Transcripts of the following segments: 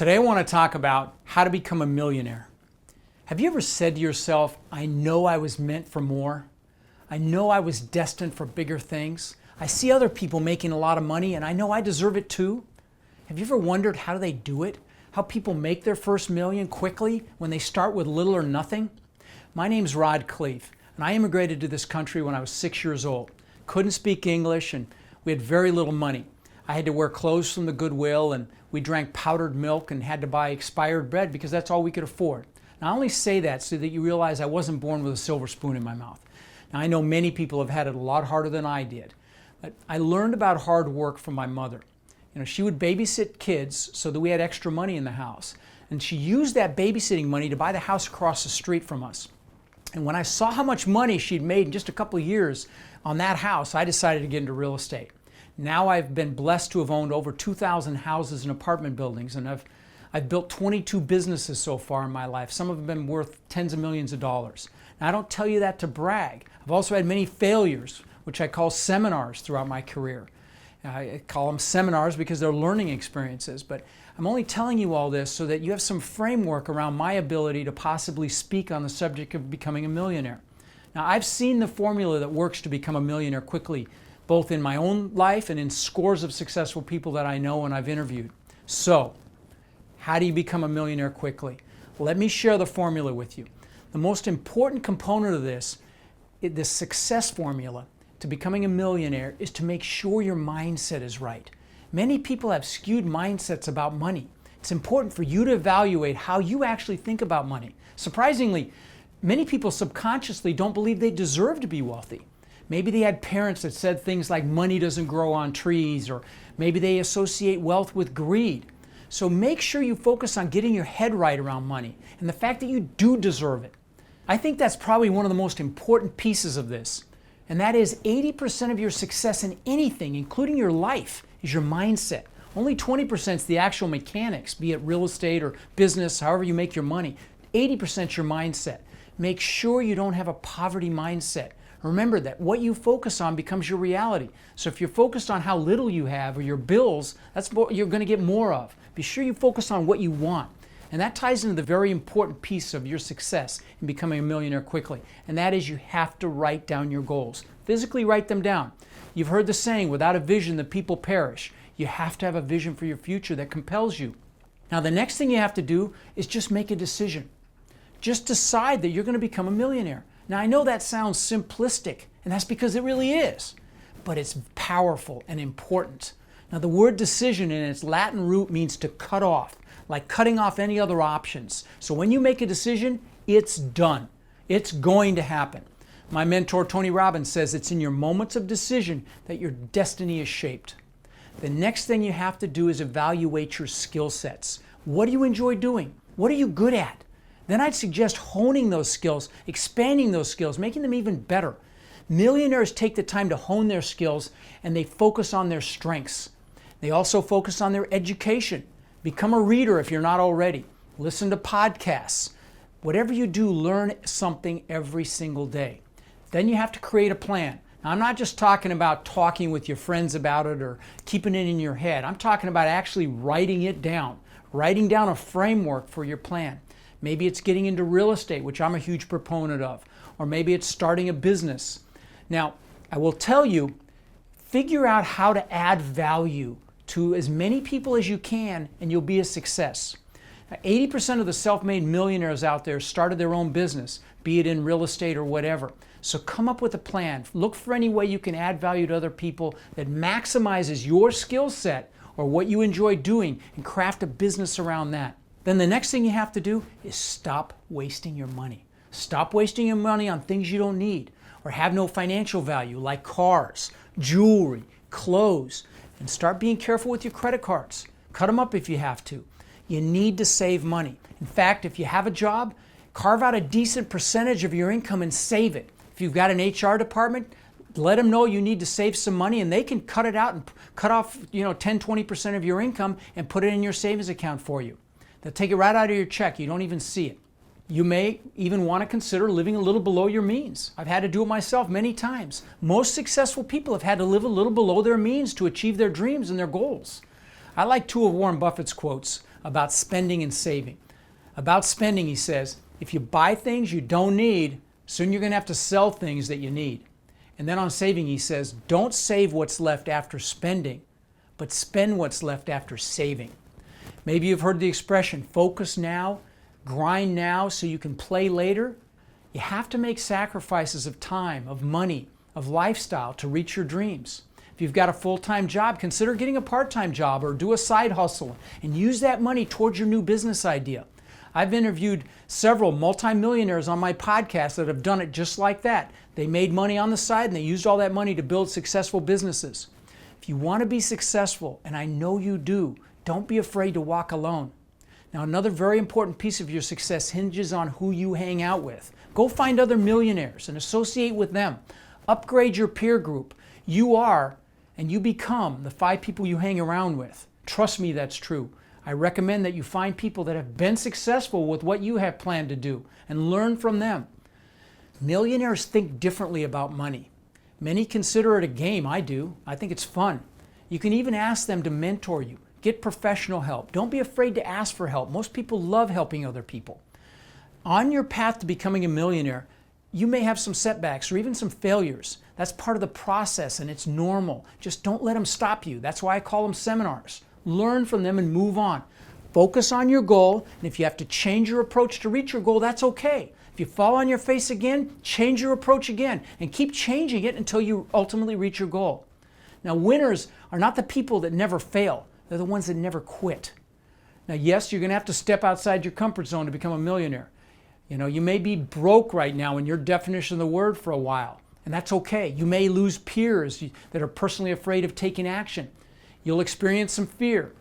Today I want to talk about how to become a millionaire. Have you ever said to yourself, I know I was meant for more? I know I was destined for bigger things. I see other people making a lot of money and I know I deserve it too. Have you ever wondered how do they do it? How people make their first million quickly when they start with little or nothing? My name's Khleif and I immigrated to this country when I was 6 years old. Couldn't speak English and we had very little money. I had to wear clothes from the Goodwill and we drank powdered milk and had to buy expired bread because that's all we could afford. Now I only say that so that you realize I wasn't born with a silver spoon in my mouth. Now I know many people have had it a lot harder than I did, but I learned about hard work from my mother. She would babysit kids so that we had extra money in the house. And she used that babysitting money to buy the house across the street from us. And when I saw how much money she'd made in just a couple of years on that house, I decided to get into real estate. Now I've been blessed to have owned over 2,000 houses and apartment buildings, and I've built 22 businesses so far in my life. Some of them have been worth tens of millions of dollars. Now I don't tell you that to brag. I've also had many failures, which I call seminars throughout my career. I call them seminars because they're learning experiences, but I'm only telling you all this so that you have some framework around my ability to possibly speak on the subject of becoming a millionaire. Now I've seen the formula that works to become a millionaire quickly, both in my own life and in scores of successful people that I know and I've interviewed. So, how do you become a millionaire quickly? Let me share the formula with you. The most important component of this success formula to becoming a millionaire is to make sure your mindset is right. Many people have skewed mindsets about money. It's important for you to evaluate how you actually think about money. Surprisingly, many people subconsciously don't believe they deserve to be wealthy. Maybe they had parents that said things like money doesn't grow on trees, or maybe they associate wealth with greed. So make sure you focus on getting your head right around money and the fact that you do deserve it. I think that's probably one of the most important pieces of this. And that is 80% of your success in anything, including your life, is your mindset. Only 20% is the actual mechanics, be it real estate or business, however you make your money. 80% is your mindset. Make sure you don't have a poverty mindset. Remember that what you focus on becomes your reality. So if you're focused on how little you have or your bills, that's what you're going to get more of. Be sure you focus on what you want. And that ties into the very important piece of your success in becoming a millionaire quickly. And that is you have to write down your goals. Physically write them down. You've heard the saying, without a vision, the people perish. You have to have a vision for your future that compels you. Now the next thing you have to do is just make a decision. Just decide that you're going to become a millionaire. Now I know that sounds simplistic, and that's because it really is, but it's powerful and important. Now the word decision in its Latin root means to cut off, like cutting off any other options. So when you make a decision, it's done. It's going to happen. My mentor Tony Robbins says it's in your moments of decision that your destiny is shaped. The next thing you have to do is evaluate your skill sets. What do you enjoy doing? What are you good at? Then I'd suggest honing those skills, expanding those skills, making them even better. Millionaires take the time to hone their skills and they focus on their strengths. They also focus on their education. Become a reader if you're not already. Listen to podcasts. Whatever you do, learn something every single day. Then you have to create a plan. Now, I'm not just talking about talking with your friends about it or keeping it in your head. I'm talking about actually writing it down, writing down a framework for your plan. Maybe it's getting into real estate, which I'm a huge proponent of, or maybe it's starting a business. Now, I will tell you, figure out how to add value to as many people as you can, and you'll be a success. Now, 80% of the self-made millionaires out there started their own business, be it in real estate or whatever. So come up with a plan. Look for any way you can add value to other people that maximizes your skill set or what you enjoy doing, and craft a business around that. Then the next thing you have to do is stop wasting your money. Stop wasting your money on things you don't need or have no financial value, like cars, jewelry, clothes, and start being careful with your credit cards. Cut them up if you have to. You need to save money. In fact, if you have a job, carve out a decent percentage of your income and save it. If you've got an HR department, let them know you need to save some money and they can cut it out and cut off 10-20% of your income and put it in your savings account for you. They'll take it right out of your check. You don't even see it. You may even want to consider living a little below your means. I've had to do it myself many times. Most successful people have had to live a little below their means to achieve their dreams and their goals. I like two of Warren Buffett's quotes. about spending and saving. About spending, he says, if you buy things you don't need, soon you're going to have to sell things that you need. And then on saving, he says, don't save what's left after spending, but spend what's left after saving. Maybe you've heard the expression, focus now, grind now so you can play later. You have to make sacrifices of time, of money, of lifestyle to reach your dreams. If you've got a full-time job, consider getting a part-time job or do a side hustle and use that money towards your new business idea. I've interviewed several multimillionaires on my podcast that have done it just like that. They made money on the side and they used all that money to build successful businesses. If you want to be successful, and I know you do, don't be afraid to walk alone. Now, another very important piece of your success hinges on who you hang out with. Go find other millionaires and associate with them. Upgrade your peer group. You are and you become the 5 people you hang around with. Trust me, that's true. I recommend that you find people that have been successful with what you have planned to do and learn from them. Millionaires think differently about money. Many consider it a game. I do. I think it's fun. You can even ask them to mentor you. Get professional help. Don't be afraid to ask for help. Most people love helping other people. On your path to becoming a millionaire, you may have some setbacks or even some failures. That's part of the process and it's normal. Just don't let them stop you. That's why I call them seminars. Learn from them and move on. Focus on your goal, and if you have to change your approach to reach your goal, that's okay. If you fall on your face again, change your approach again and keep changing it until you ultimately reach your goal. Now, winners are not the people that never fail. They're the ones that never quit. Now, yes, you're going to have to step outside your comfort zone to become a millionaire. You may be broke right now in your definition of the word for a while, and that's okay. You may lose peers that are personally afraid of taking action. You'll experience some fear,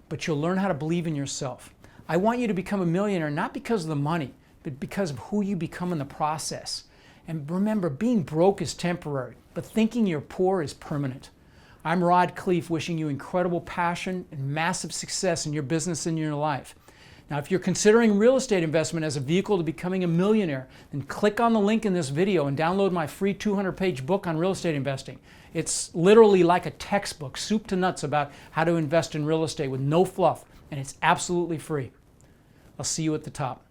but you'll learn how to believe in yourself. I want you to become a millionaire not because of the money, but because of who you become in the process. And remember, being broke is temporary, but thinking you're poor is permanent. I'm Rod Khleif, wishing you incredible passion and massive success in your business and in your life. Now, if you're considering real estate investment as a vehicle to becoming a millionaire, then click on the link in this video and download my free 200-page book on real estate investing. It's literally like a textbook, soup to nuts, about how to invest in real estate with no fluff, and it's absolutely free. I'll see you at the top.